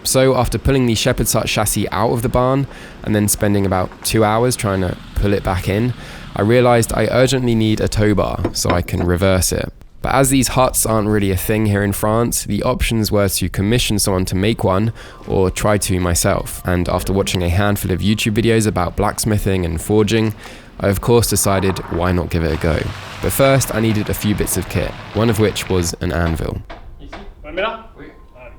So after pulling the shepherd's hut chassis out of the barn and then spending about 2 hours trying to pull it back in, I realised I urgently need a tow bar so I can reverse it. But as these huts aren't really a thing here in France, the options were to commission someone to make one or try to myself. And after watching a handful of YouTube videos about blacksmithing and forging, I of course decided why not give it a go. But first I needed a few bits of kit, one of which was an anvil.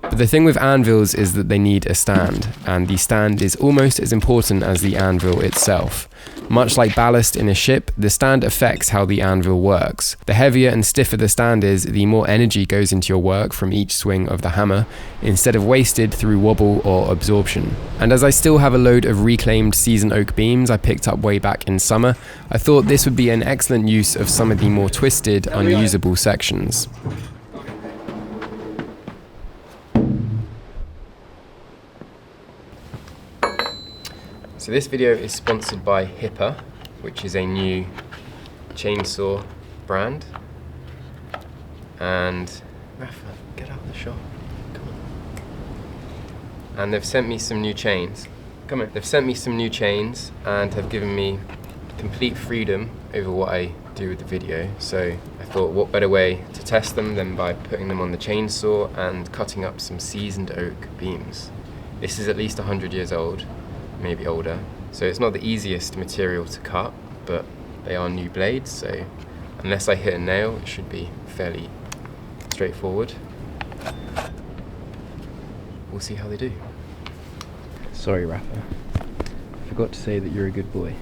But the thing with anvils is that they need a stand, and the stand is almost as important as the anvil itself. Much like ballast in a ship, the stand affects how the anvil works. The heavier and stiffer the stand is, the more energy goes into your work from each swing of the hammer, instead of wasted through wobble or absorption. And as I still have a load of reclaimed seasoned oak beams I picked up way back in summer, I thought this would be an excellent use of some of the more twisted, unusable sections. So this video is sponsored by HIPA, which is a new chainsaw brand. And Rafa, get out of the shop. Come on. And they've sent me some new chains. Come on. They've sent me some new chains and have given me complete freedom over what I do with the video. So I thought, what better way to test them than by putting them on the chainsaw and cutting up some seasoned oak beams. This is at least 100 years old. Maybe older, so it's not the easiest material to cut, but they are new blades, so unless I hit a nail, it should be fairly straightforward. We'll see how they do. Sorry, Rafa. I forgot to say that you're a good boy.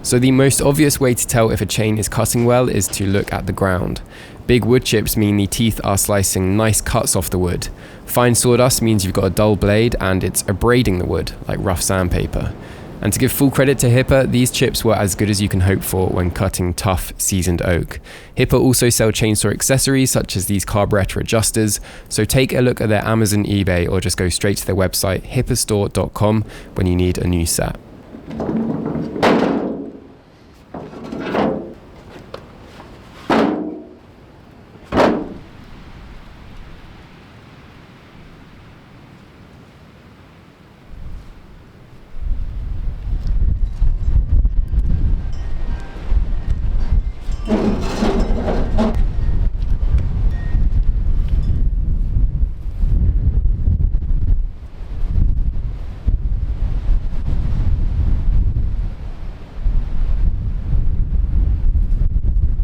So the most obvious way to tell if a chain is cutting well is to look at the ground. Big wood chips mean the teeth are slicing nice cuts off the wood. Fine sawdust means you've got a dull blade and it's abrading the wood, like rough sandpaper. And to give full credit to HIPA, these chips were as good as you can hope for when cutting tough, seasoned oak. HIPA also sell chainsaw accessories such as these carburetor adjusters, so take a look at their Amazon, eBay, or just go straight to their website, hipastore.com, when you need a new set.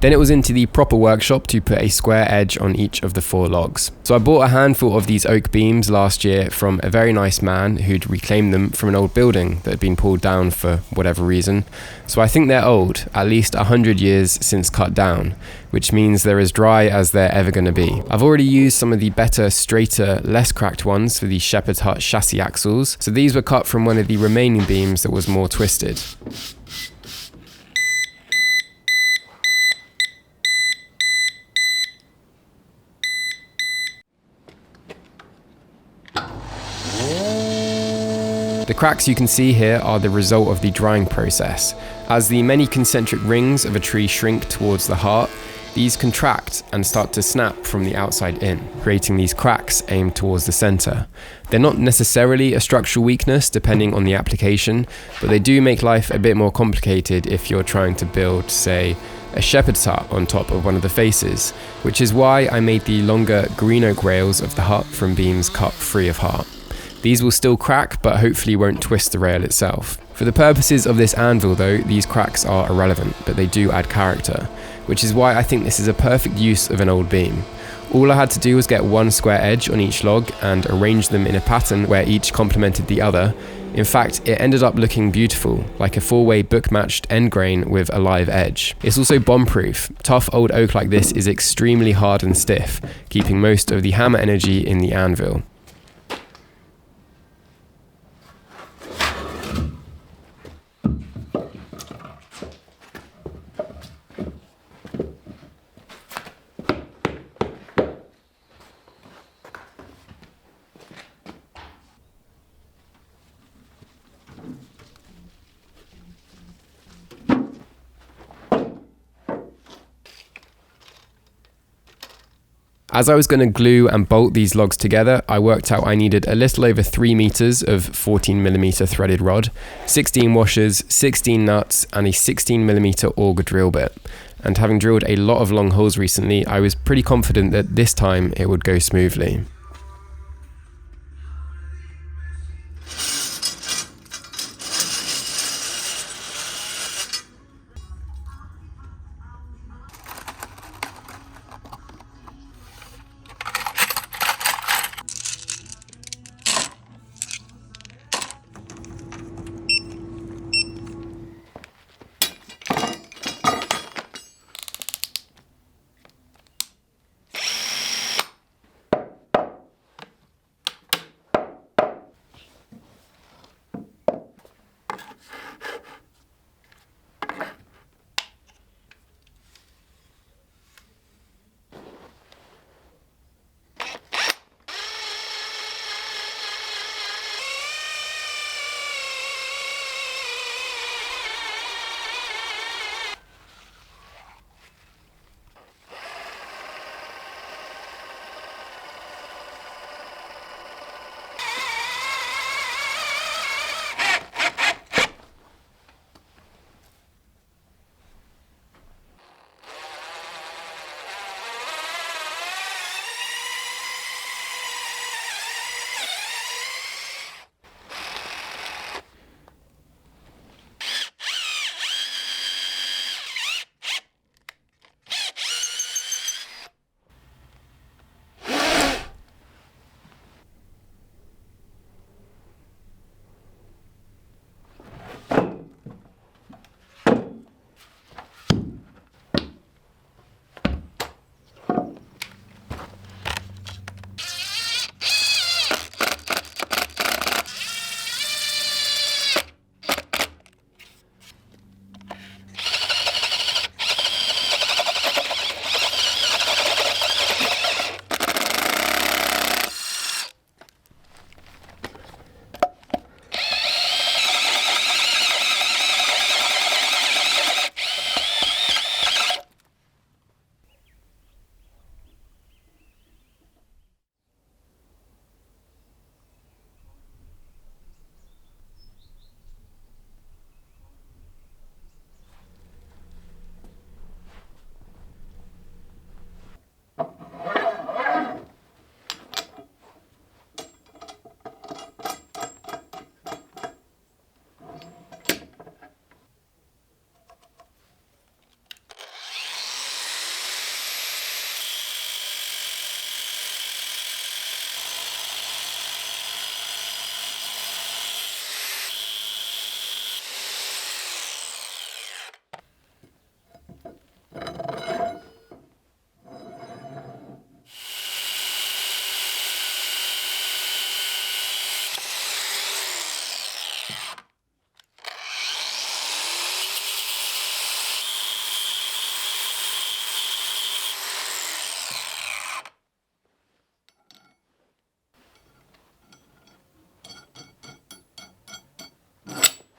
Then it was into the proper workshop to put a square edge on each of the 4 logs. So I bought a handful of these oak beams last year from a very nice man who'd reclaimed them from an old building that had been pulled down for whatever reason. So I think they're old, at least 100 years since cut down, which means they're as dry as they're ever going to be. I've already used some of the better, straighter, less cracked ones for the shepherd's hut chassis axles, so these were cut from one of the remaining beams that was more twisted. The cracks you can see here are the result of the drying process. As the many concentric rings of a tree shrink towards the heart, these contract and start to snap from the outside in, creating these cracks aimed towards the center. They're not necessarily a structural weakness depending on the application, but they do make life a bit more complicated if you're trying to build, say, a shepherd's hut on top of one of the faces, which is why I made the longer green oak rails of the hut from beams cut free of heart. These will still crack, but hopefully won't twist the rail itself. For the purposes of this anvil though, these cracks are irrelevant, but they do add character, which is why I think this is a perfect use of an old beam. All I had to do was get one square edge on each log and arrange them in a pattern where each complemented the other. In fact, it ended up looking beautiful, like a 4-way book-matched end grain with a live edge. It's also bomb-proof. Tough old oak like this is extremely hard and stiff, keeping most of the hammer energy in the anvil. As I was going to glue and bolt these logs together, I worked out I needed a little over 3 meters of 14mm threaded rod, 16 washers, 16 nuts, and a 16mm auger drill bit. And having drilled a lot of long holes recently, I was pretty confident that this time it would go smoothly.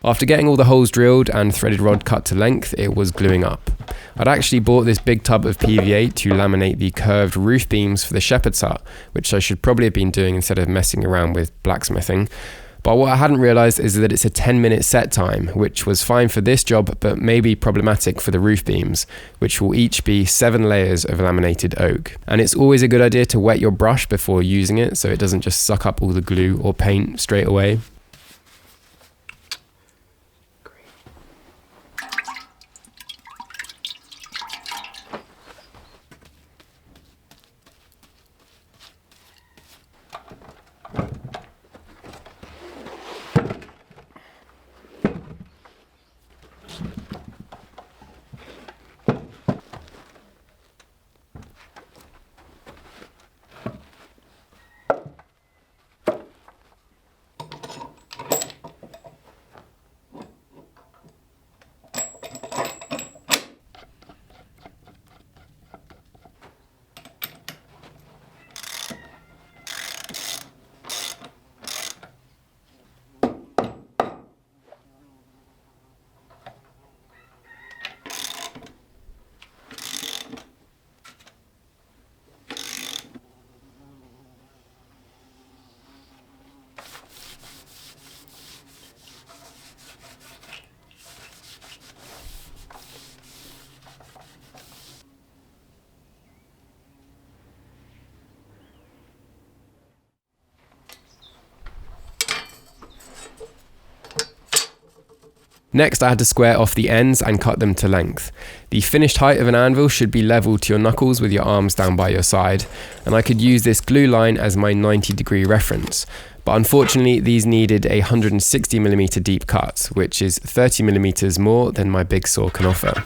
After getting all the holes drilled and threaded rod cut to length, it was gluing up. I'd actually bought this big tub of PVA to laminate the curved roof beams for the shepherd's hut, which I should probably have been doing instead of messing around with blacksmithing. But what I hadn't realised is that it's a 10-minute set time, which was fine for this job, but may be problematic for the roof beams, which will each be 7 layers of laminated oak. And it's always a good idea to wet your brush before using it, so it doesn't just suck up all the glue or paint straight away. Next, I had to square off the ends and cut them to length. The finished height of an anvil should be level to your knuckles with your arms down by your side, and I could use this glue line as my 90-degree reference. But unfortunately, these needed a 160mm deep cut, which is 30mm more than my big saw can offer.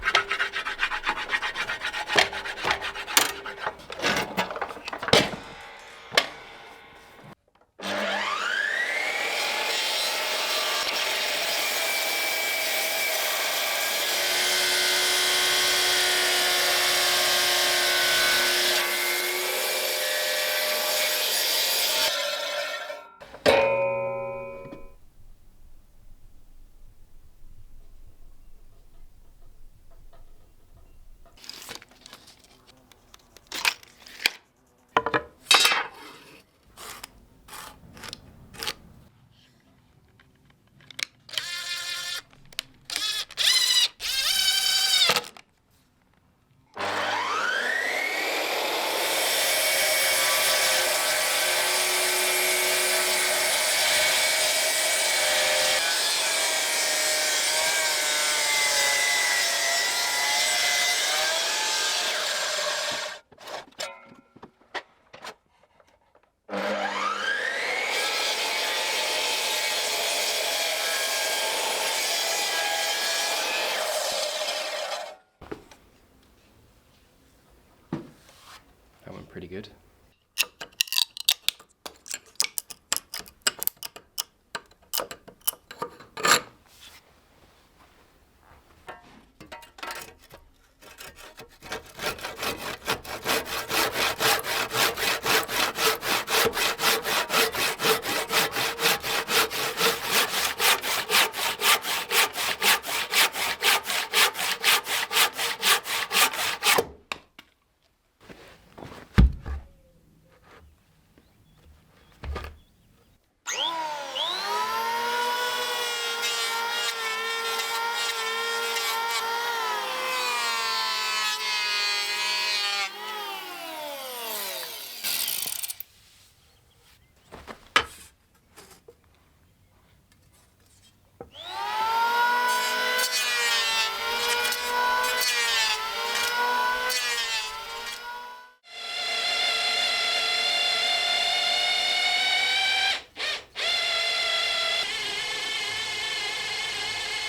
That went pretty good.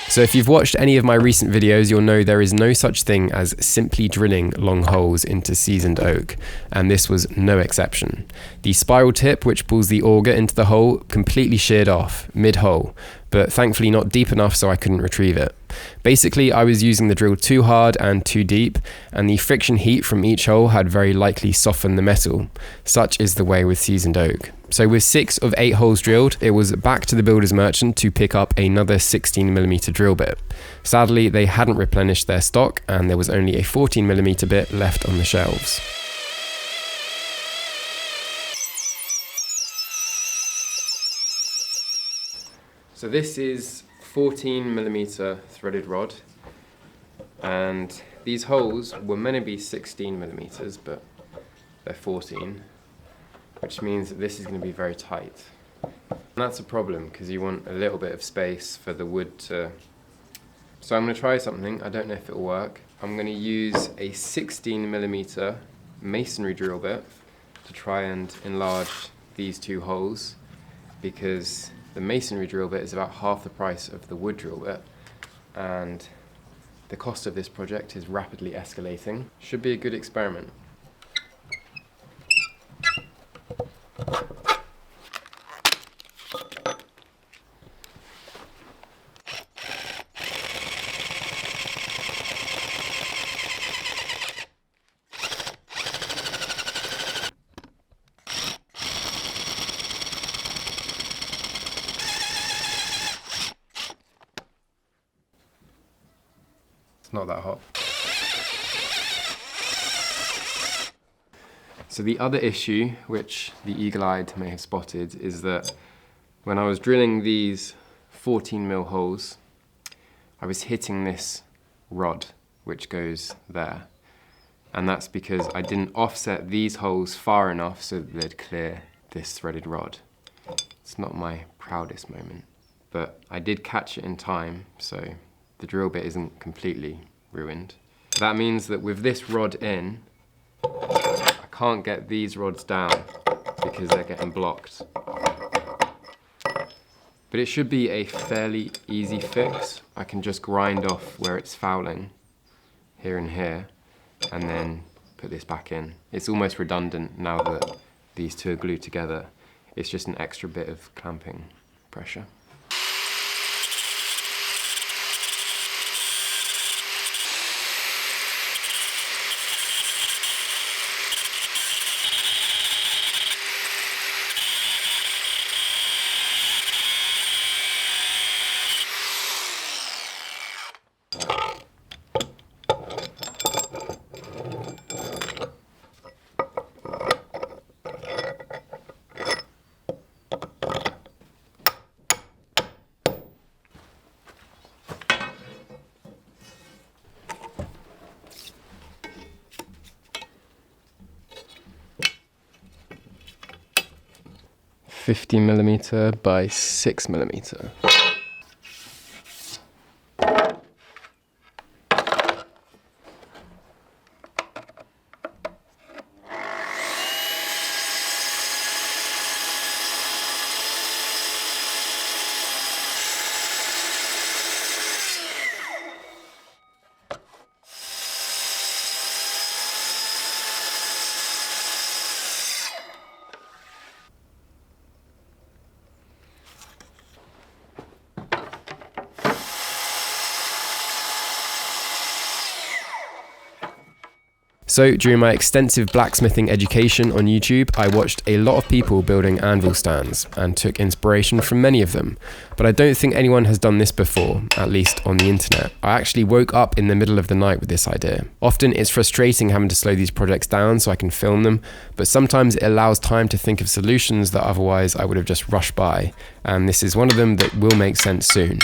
So if you've watched any of my recent videos, you'll know there is no such thing as simply drilling long holes into seasoned oak, and this was no exception. The spiral tip which pulls the auger into the hole completely sheared off mid-hole, but thankfully not deep enough so I couldn't retrieve it. Basically, I was using the drill too hard and too deep, and the friction heat from each hole had very likely softened the metal. Such is the way with seasoned oak. So with 6 of 8 holes drilled, it was back to the builder's merchant to pick up another 16mm drill bit. Sadly, they hadn't replenished their stock, and there was only a 14mm bit left on the shelves. So this is 14mm threaded rod, and these holes were meant to be 16mm, but they're 14, which means that this is going to be very tight. And that's a problem because you want a little bit of space for the wood to... So I'm going to try something, I don't know if it will work. I'm going to use a 16mm masonry drill bit to try and enlarge these 2 holes, because the masonry drill bit is about half the price of the wood drill bit, and the cost of this project is rapidly escalating. Should be a good experiment. Not that hot. So the other issue, which the eagle-eyed may have spotted, is that when I was drilling these 14mm holes, I was hitting this rod, which goes there. And that's because I didn't offset these holes far enough so that they'd clear this threaded rod. It's not my proudest moment, but I did catch it in time, so the drill bit isn't completely ruined. That means that with this rod in, I can't get these rods down because they're getting blocked. But it should be a fairly easy fix. I can just grind off where it's fouling, here and here, and then put this back in. It's almost redundant now that these two are glued together. It's just an extra bit of clamping pressure. $50mm by 6mm. So during my extensive blacksmithing education on YouTube, I watched a lot of people building anvil stands and took inspiration from many of them. But I don't think anyone has done this before, at least on the internet. I actually woke up in the middle of the night with this idea. Often it's frustrating having to slow these projects down so I can film them, but sometimes it allows time to think of solutions that otherwise I would have just rushed by. And this is one of them that will make sense soon.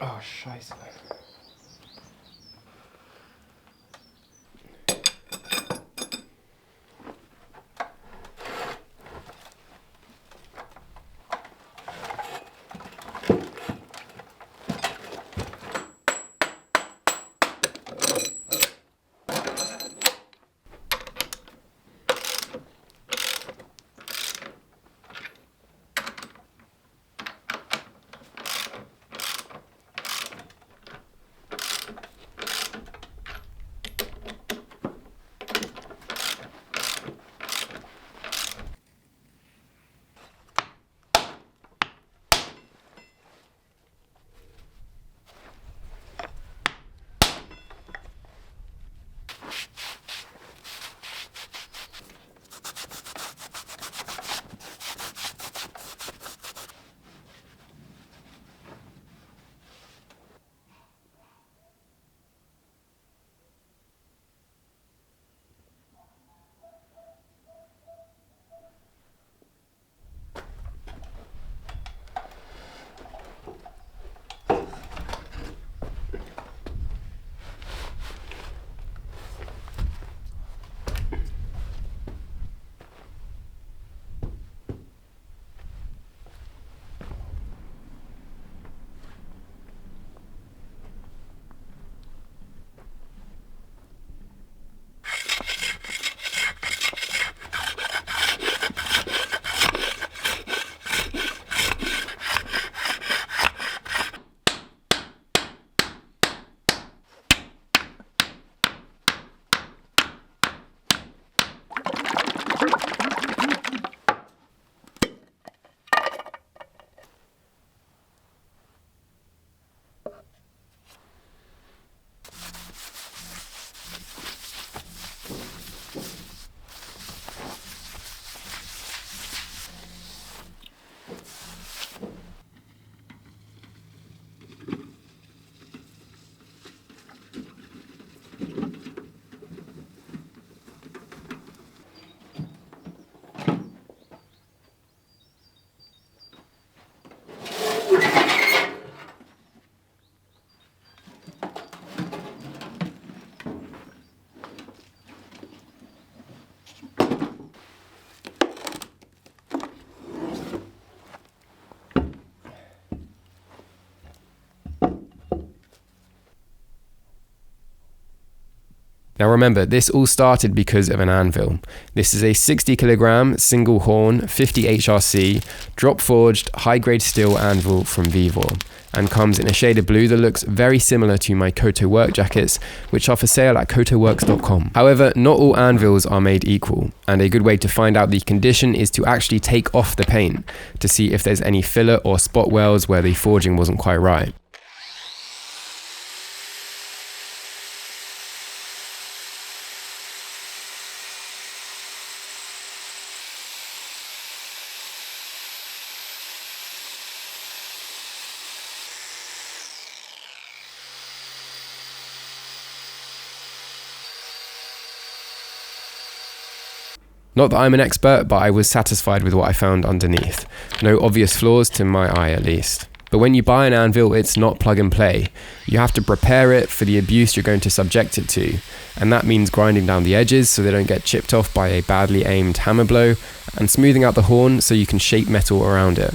Oh, scheiße. Now remember, this all started because of an anvil. This is a 60 kilogram single horn 50 HRC drop forged high grade steel anvil from Vivor, and comes in a shade of blue that looks very similar to my Koto work jackets, which are for sale at kotoworks.com. However, not all anvils are made equal, and a good way to find out the condition is to actually take off the paint to see if there's any filler or spot welds where the forging wasn't quite right. Not that I'm an expert, but I was satisfied with what I found underneath. No obvious flaws to my eye at least. But when you buy an anvil, it's not plug and play. You have to prepare it for the abuse you're going to subject it to. And that means grinding down the edges so they don't get chipped off by a badly aimed hammer blow, and smoothing out the horn so you can shape metal around it.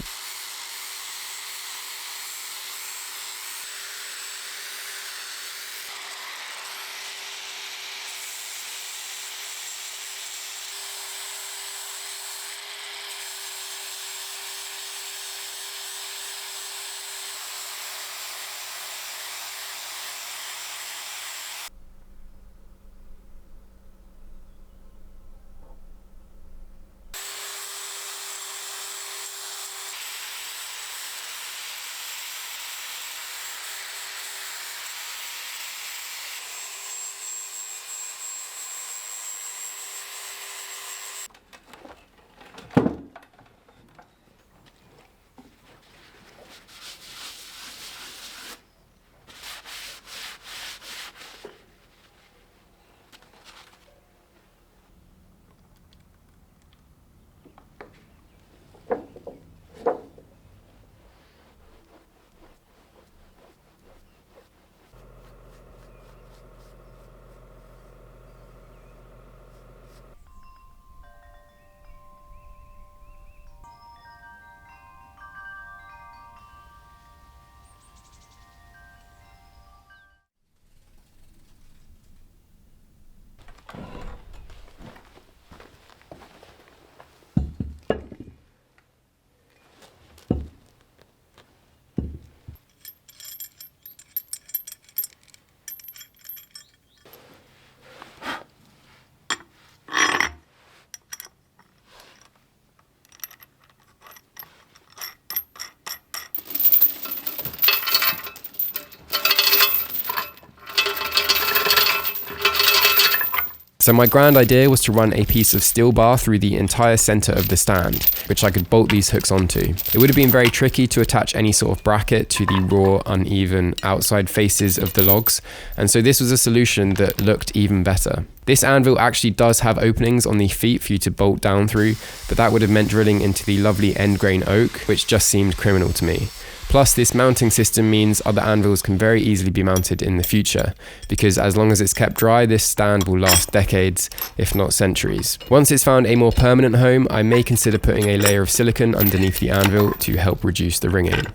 So my grand idea was to run a piece of steel bar through the entire center of the stand, which I could bolt these hooks onto. It would have been very tricky to attach any sort of bracket to the raw, uneven outside faces of the logs, and so this was a solution that looked even better. This anvil actually does have openings on the feet for you to bolt down through, but that would have meant drilling into the lovely end grain oak, which just seemed criminal to me. Plus, this mounting system means other anvils can very easily be mounted in the future, because as long as it's kept dry, this stand will last decades, if not centuries. Once it's found a more permanent home, I may consider putting a layer of silicone underneath the anvil to help reduce the ringing.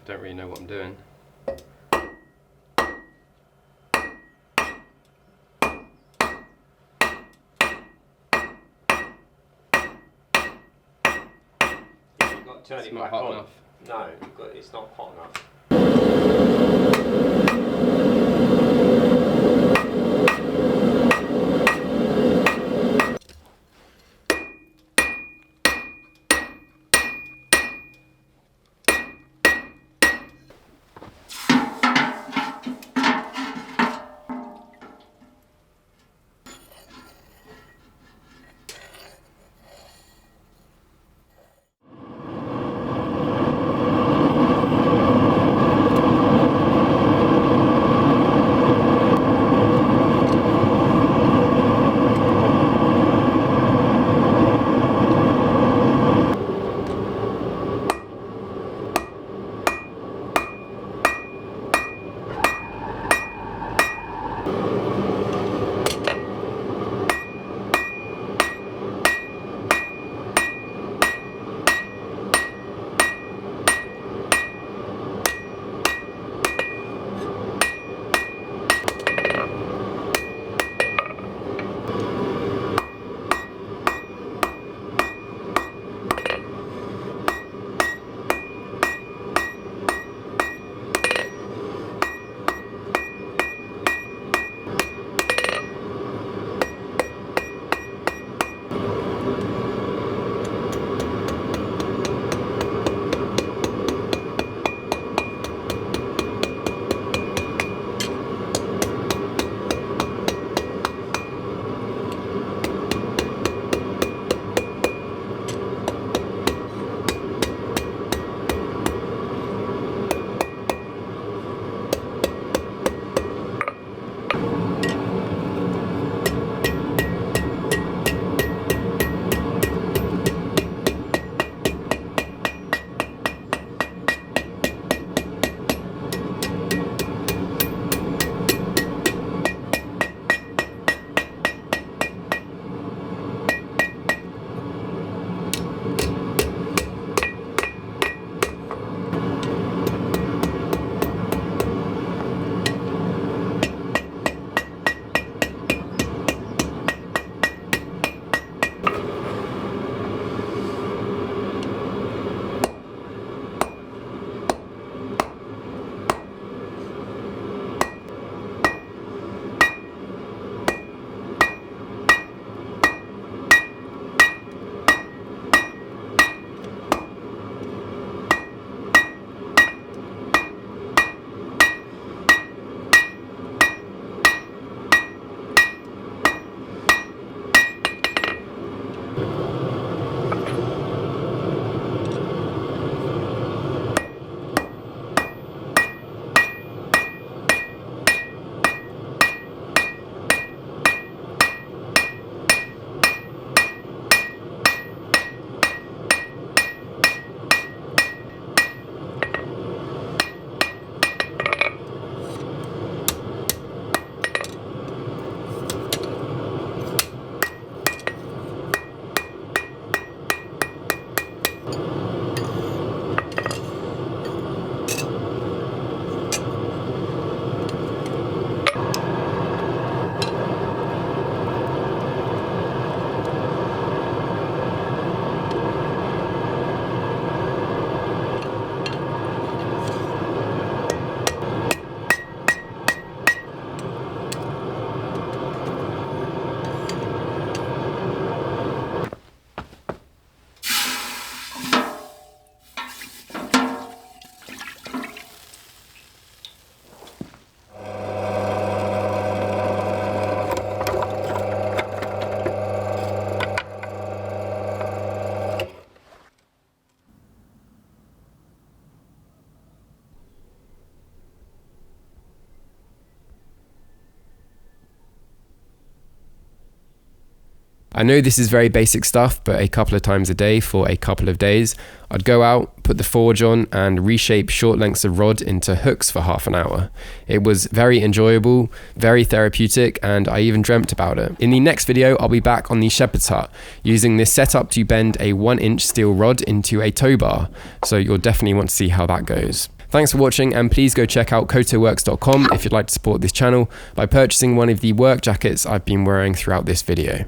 don't really know what I'm doing. You've got to turn it back on. No, it's not hot enough. I know this is very basic stuff, but a couple of times a day for a couple of days, I'd go out, put the forge on and reshape short lengths of rod into hooks for half an hour. It was very enjoyable, very therapeutic, and I even dreamt about it. In the next video, I'll be back on the shepherd's hut, using this setup to bend a 1-inch steel rod into a tow bar, so you'll definitely want to see how that goes. Thanks for watching, and please go check out kotoworks.com if you'd like to support this channel by purchasing one of the work jackets I've been wearing throughout this video.